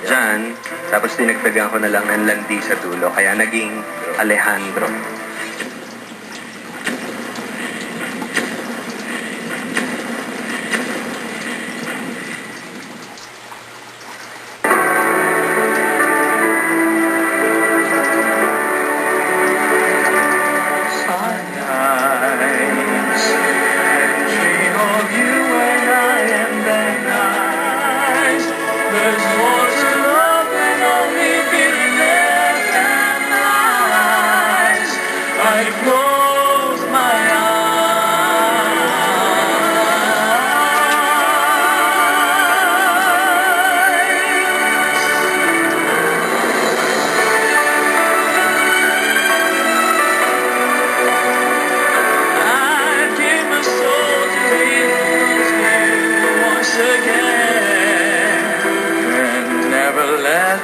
Jan, tapos dinagdagan ko na lang ng landi sa dulo, kaya naging Alejandro.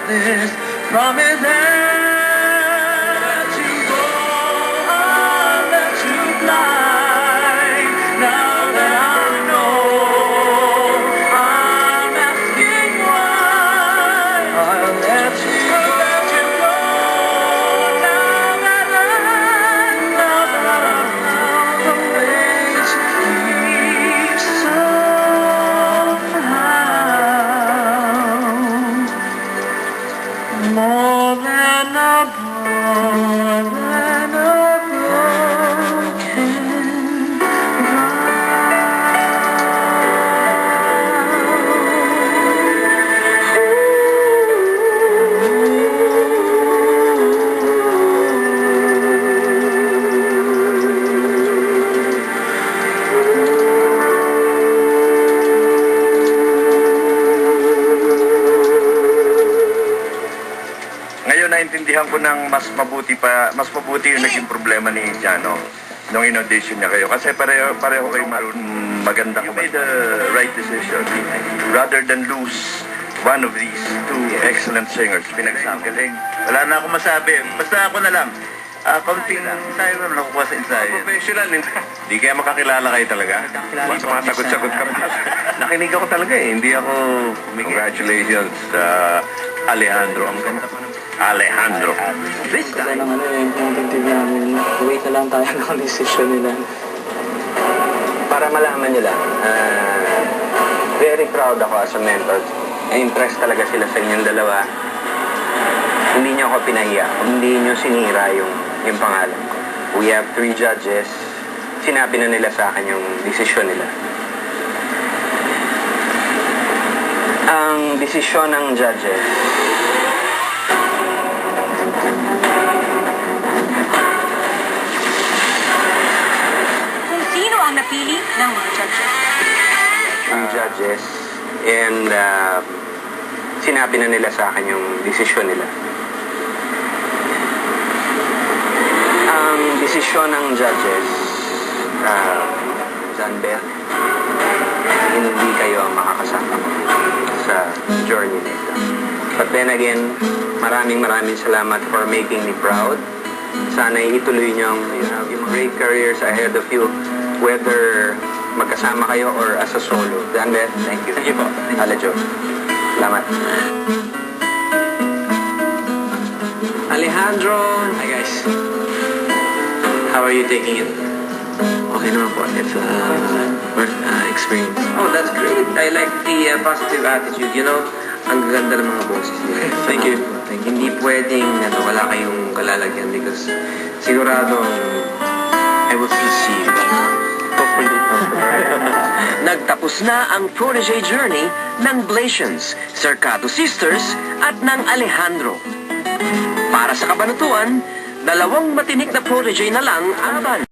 This promise that you go, I'll let you fly. Now that I know, I'm asking why. I'll let you go. Now that I know the ways lead somehow. More than a broken Ngayon naintindihan ko ng mas mabuti yung naging problema ni Jano nung in-audition niya kayo. Kasi pareho kayo maganda ko. You made the right decision. Rather than lose one of these two excellent singers, pinagsama. Galing. Wala na akong masabi. Basta ako na lang. Konting ensayo naman nakukuha sa ensayo. Professional. Hindi kaya makakilala kayo talaga. Mas matagot-sagot ka. Nakinig ako talaga eh. Hindi ako... Congratulations, Alejandro. Ang ganda pa naman. Alejandro. This Wala time. nang yung tentative namin. Wait na lang tayo ng decision nila. Para malaman nyo lang, very proud ako as a mentor. Impressed talaga sila sa inyong dalawa. Hindi nyo ako pinahiya. Hindi nyo sinira yung pangalan ko. We have 3 judges. Sinabi na nila sa akin yung desisyon nila. Ang desisyon ng judges, Ang napili ng mga judges, and sinabi na nila sa akin yung desisyon nila. Ang desisyon ng judges, Zanbet, hindi kayo ang makakasama ko sa journey nito. But then again, maraming salamat for making me proud. Sana ituloy nyo yung great careers ahead of you, whether magkasama kayo or as a solo. Zanbet, thank you. Sige po. Alajo. Salamat. Alejandro! Hi guys. How are you taking it? Okay naman po. It's a worth experience. Oh, that's great. I like the positive attitude. You know, ang ganda ng mga boses nila. Thank you. Hindi pwedeng wala kayong kalalagyan because sigurado I will see you. Nagtapos na ang protege journey ng Blations, Cercado Sisters at ng Alejandro. Para sa kabanatuan, 2 matinik na protege na lang ang laban.